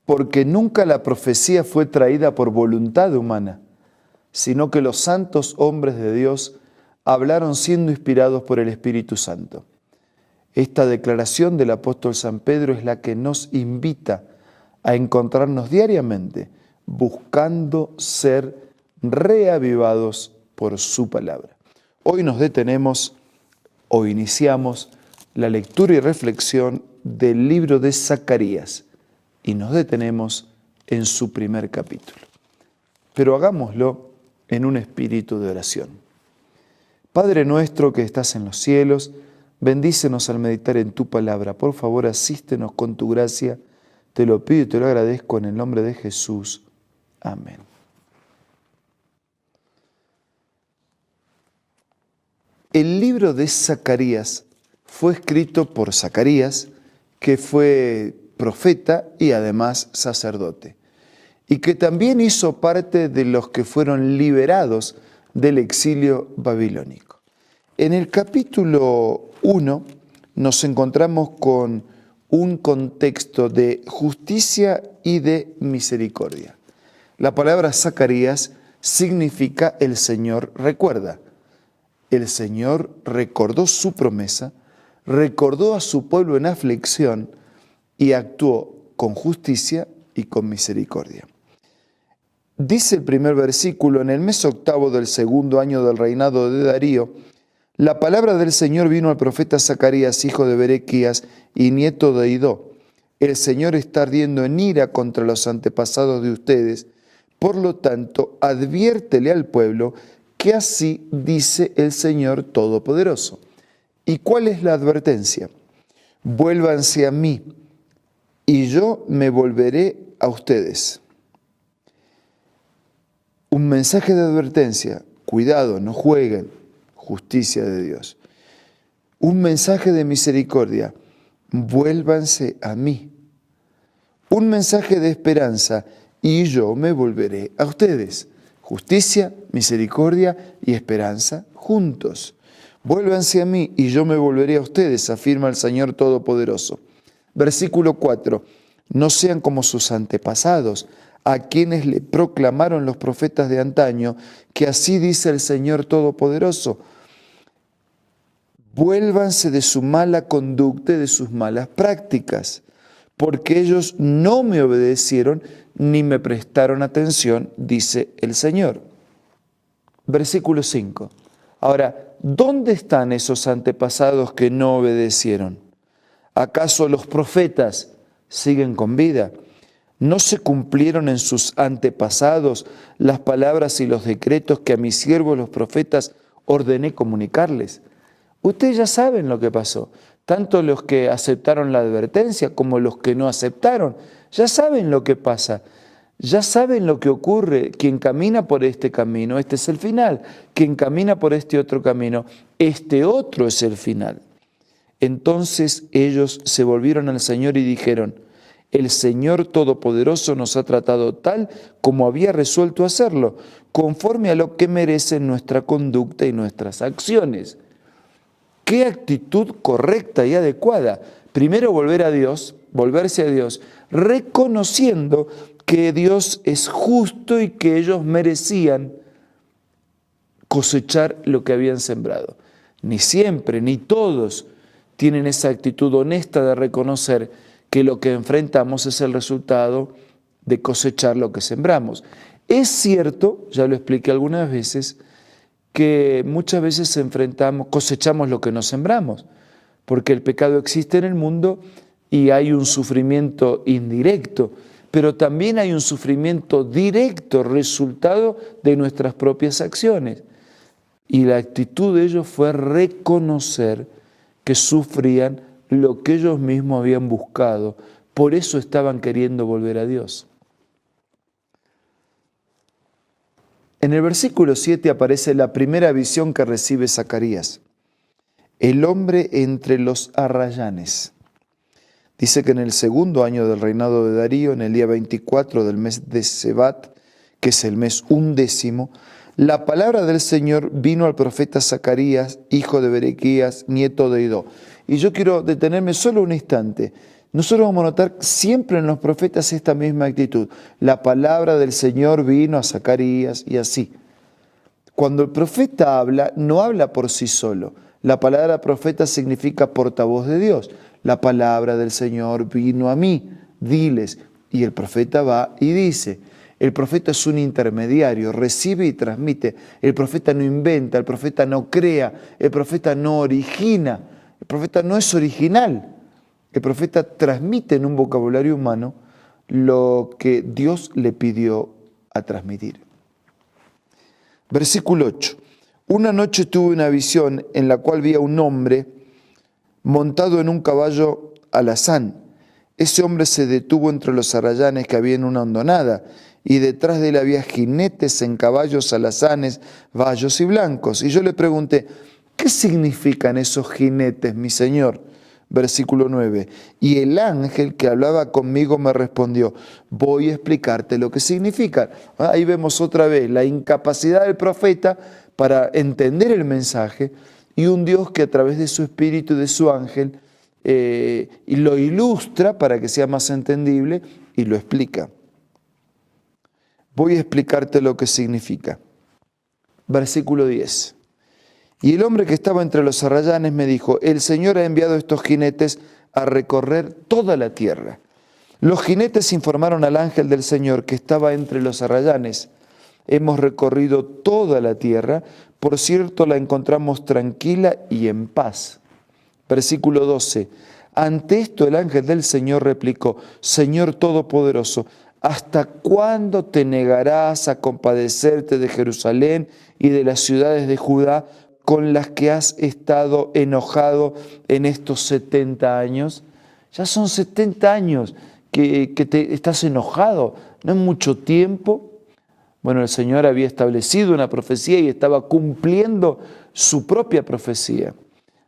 porque nunca la profecía fue traída por voluntad humana, sino que los santos hombres de Dios hablaron siendo inspirados por el Espíritu Santo. Esta declaración del apóstol San Pedro es la que nos invita a encontrarnos diariamente buscando ser reavivados por su palabra. Hoy nos detenemos o iniciamos la lectura y reflexión del libro de Zacarías y nos detenemos en su primer capítulo. Pero hagámoslo en un espíritu de oración. Padre nuestro que estás en los cielos, bendícenos al meditar en tu palabra. Por favor, asístenos con tu gracia. Te lo pido y te lo agradezco en el nombre de Jesús. Amén. El libro de Zacarías fue escrito por Zacarías, que fue profeta y además sacerdote, y que también hizo parte de los que fueron liberados del exilio babilónico. En el capítulo 1 nos encontramos con un contexto de justicia y de misericordia. La palabra Zacarías significa el Señor recuerda. El Señor recordó su promesa, recordó a su pueblo en aflicción y actuó con justicia y con misericordia. Dice el primer versículo: en el mes octavo del segundo año del reinado de Darío, la palabra del Señor vino al profeta Zacarías, hijo de Berequías y nieto de Idó. El Señor está ardiendo en ira contra los antepasados de ustedes, por lo tanto, adviértele al pueblo que así dice el Señor Todopoderoso. ¿Y cuál es la advertencia? Vuélvanse a mí, y yo me volveré a ustedes. Un mensaje de advertencia: cuidado, no jueguen, justicia de Dios. Un mensaje de misericordia: vuélvanse a mí. Un mensaje de esperanza: y yo me volveré a ustedes. Justicia, misericordia y esperanza juntos. Vuélvanse a mí y yo me volveré a ustedes, afirma el Señor Todopoderoso. Versículo 4. No sean como sus antepasados, a quienes le proclamaron los profetas de antaño, que así dice el Señor Todopoderoso. Vuélvanse de su mala conducta y de sus malas prácticas, porque ellos no me obedecieron ni me prestaron atención, dice el Señor. Versículo 5. Ahora, ¿dónde están esos antepasados que no obedecieron? ¿Acaso los profetas siguen con vida? ¿No se cumplieron en sus antepasados las palabras y los decretos que a mis siervos los profetas ordené comunicarles? Ustedes ya saben lo que pasó. Tanto los que aceptaron la advertencia como los que no aceptaron. Ya saben lo que pasa. Ya saben lo que ocurre. Quien camina por este camino, este es el final. Quien camina por este otro camino, este otro es el final. Entonces ellos se volvieron al Señor y dijeron: el Señor Todopoderoso nos ha tratado tal como había resuelto hacerlo, conforme a lo que merecen nuestra conducta y nuestras acciones. ¿Qué actitud correcta y adecuada? Primero volver a Dios, volverse a Dios, reconociendo que Dios es justo y que ellos merecían cosechar lo que habían sembrado. Ni siempre, ni todos tienen esa actitud honesta de reconocer que lo que enfrentamos es el resultado de cosechar lo que sembramos. Es cierto, ya lo expliqué algunas veces, que muchas veces cosechamos lo que no sembramos, porque el pecado existe en el mundo y hay un sufrimiento indirecto, pero también hay un sufrimiento directo, resultado de nuestras propias acciones. Y la actitud de ellos fue reconocer que sufrían lo que ellos mismos habían buscado, por eso estaban queriendo volver a Dios. En el versículo 7 aparece la primera visión que recibe Zacarías: el hombre entre los arrayanes. Dice que en el segundo año del reinado de Darío, en el día 24 del mes de Sebat, que es el mes 11, la palabra del Señor vino al profeta Zacarías, hijo de Berequías, nieto de Idó. Y yo quiero detenerme solo un instante. nosotros vamos a notar siempre en los profetas esta misma actitud. La palabra del Señor vino a Zacarías y así. Cuando el profeta habla, no habla por sí solo. La palabra profeta significa portavoz de Dios. La palabra del Señor vino a mí, diles. Y el profeta va y dice. El profeta es un intermediario, recibe y transmite. El profeta no inventa, el profeta no crea, el profeta no origina, el profeta no es original. El profeta transmite en un vocabulario humano lo que Dios le pidió a transmitir. Versículo 8. Una noche tuve una visión en la cual vi a un hombre montado en un caballo alazán. Ese hombre se detuvo entre los arrayanes que había en una hondonada, y detrás de él había jinetes en caballos alazanes, bayos y blancos. Y yo le pregunté, ¿qué significan esos jinetes, mi señor? Versículo 9. Y el ángel que hablaba conmigo me respondió, voy a explicarte lo que significan. Ahí vemos otra vez la incapacidad del profeta para entender el mensaje y un Dios que a través de su espíritu y de su ángel y lo ilustra para que sea más entendible y lo explica. Voy a explicarte lo que significa. Versículo 10. Y el hombre que estaba entre los arrayanes me dijo, el Señor ha enviado estos jinetes a recorrer toda la tierra. Los jinetes informaron al ángel del Señor que estaba entre los arrayanes. Hemos recorrido toda la tierra, por cierto la encontramos tranquila y en paz. Versículo 12. Ante esto el ángel del Señor replicó, Señor Todopoderoso, ¿hasta cuándo te negarás a compadecerte de Jerusalén y de las ciudades de Judá con las que has estado enojado en estos 70 años? Ya son 70 años que te estás enojado, no es mucho tiempo. Bueno, el Señor había establecido una profecía y estaba cumpliendo su propia profecía.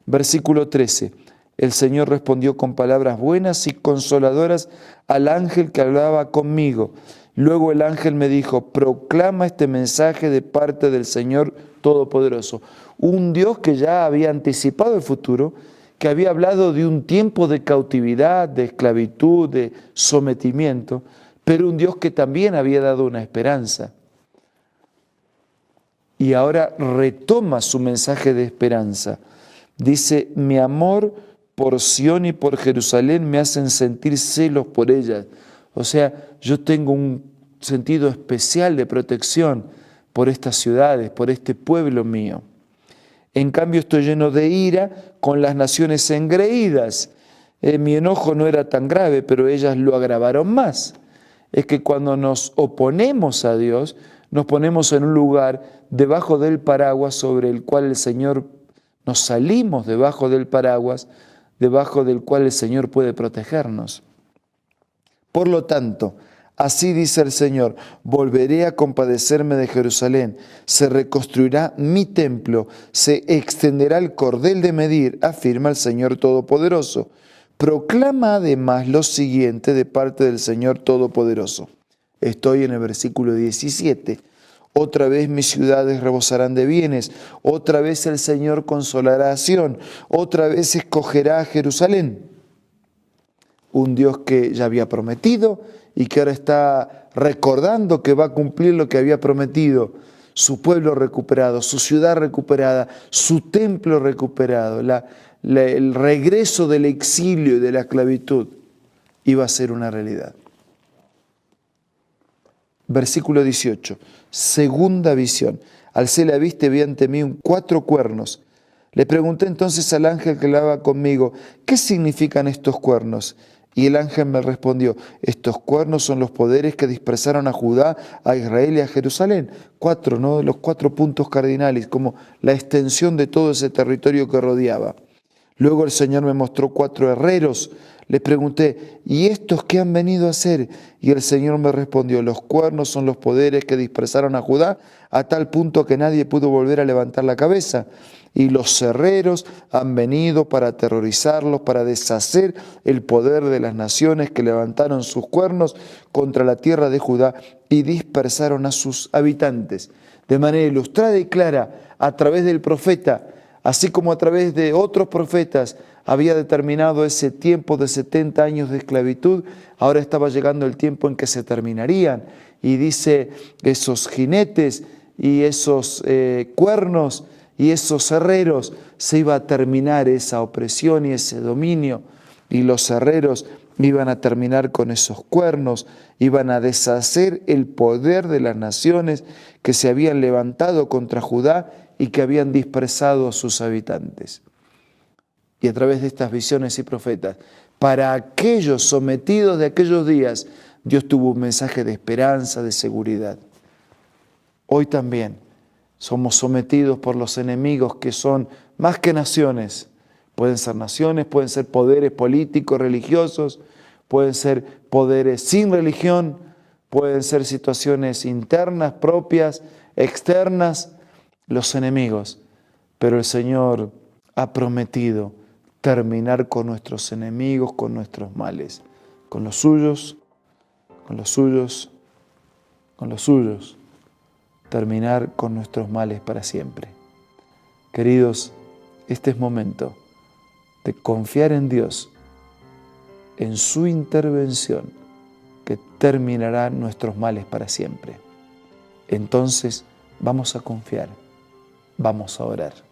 Versículo 13. El Señor respondió con palabras buenas y consoladoras al ángel que hablaba conmigo. Luego el ángel me dijo, proclama este mensaje de parte del Señor Todopoderoso. Un Dios que ya había anticipado el futuro, que había hablado de un tiempo de cautividad, de esclavitud, de sometimiento, pero un Dios que también había dado una esperanza. Y ahora retoma su mensaje de esperanza. Dice, mi amor por Sión y por Jerusalén me hacen sentir celos por ellas. O sea, yo tengo un sentido especial de protección por estas ciudades, por este pueblo mío. En cambio estoy lleno de ira con las naciones engreídas. Mi enojo no era tan grave, pero ellas lo agravaron más. Es que cuando nos oponemos a Dios, nos ponemos en un lugar debajo del paraguas sobre el cual el Señor, nos salimos debajo del paraguas, debajo del cual el Señor puede protegernos. Por lo tanto, así dice el Señor, volveré a compadecerme de Jerusalén, se reconstruirá mi templo, se extenderá el cordel de medir, afirma el Señor Todopoderoso. Proclama además lo siguiente de parte del Señor Todopoderoso. Estoy en el versículo 17. Otra vez mis ciudades rebosarán de bienes, otra vez el Señor consolará a Sión, otra vez escogerá a Jerusalén. Un Dios que ya había prometido y que ahora está recordando que va a cumplir lo que había prometido. Su pueblo recuperado, su ciudad recuperada, su templo recuperado, el regreso del exilio y de la esclavitud iba a ser una realidad. Versículo 18, segunda visión. Alcé la vista y vi ante mí 4 cuernos. Le pregunté entonces al ángel que hablaba conmigo, ¿qué significan estos cuernos? Y el ángel me respondió, estos cuernos son los poderes que dispersaron a Judá, a Israel y a Jerusalén. 4, ¿no? Los 4 puntos cardinales, como la extensión de todo ese territorio que rodeaba. Luego el Señor me mostró 4 herreros. Le pregunté, ¿y estos qué han venido a hacer? Y el Señor me respondió, los cuernos son los poderes que dispersaron a Judá a tal punto que nadie pudo volver a levantar la cabeza. Y los herreros han venido para aterrorizarlos, para deshacer el poder de las naciones que levantaron sus cuernos contra la tierra de Judá y dispersaron a sus habitantes. De manera ilustrada y clara, a través del profeta, así como a través de otros profetas, había determinado ese tiempo de 70 años de esclavitud, ahora estaba llegando el tiempo en que se terminarían. Y dice, esos jinetes y esos cuernos y esos herreros, se iba a terminar esa opresión y ese dominio. Y los herreros iban a terminar con esos cuernos, iban a deshacer el poder de las naciones que se habían levantado contra Judá y que habían dispersado a sus habitantes. Y a través de estas visiones y profetas, para aquellos sometidos de aquellos días, Dios tuvo un mensaje de esperanza, de seguridad. Hoy también somos sometidos por los enemigos que son más que naciones. Pueden ser naciones, pueden ser poderes políticos, religiosos, pueden ser poderes sin religión, pueden ser situaciones internas, propias, externas, los enemigos. Pero el Señor ha prometido terminar con nuestros enemigos, con nuestros males, con los suyos, con los suyos, con los suyos, terminar con nuestros males para siempre. Queridos, este es momento de confiar en Dios, en su intervención, que terminará nuestros males para siempre. Entonces vamos a confiar, vamos a orar.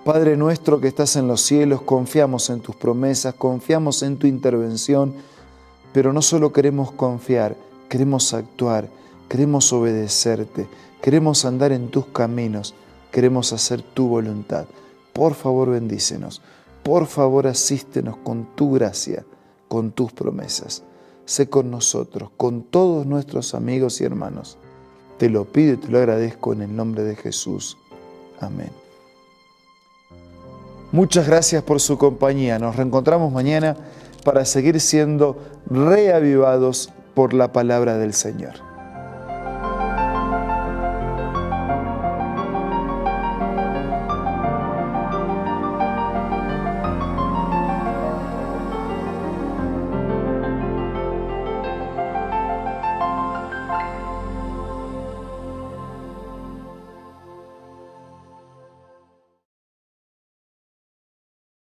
Padre nuestro que estás en los cielos, confiamos en tus promesas, confiamos en tu intervención, pero no solo queremos confiar, queremos actuar, queremos obedecerte, queremos andar en tus caminos, queremos hacer tu voluntad. Por favor, bendícenos, por favor, asístenos con tu gracia, con tus promesas. Sé con nosotros, con todos nuestros amigos y hermanos. Te lo pido y te lo agradezco en el nombre de Jesús. Amén. Muchas gracias por su compañía. Nos reencontramos mañana para seguir siendo reavivados por la palabra del Señor.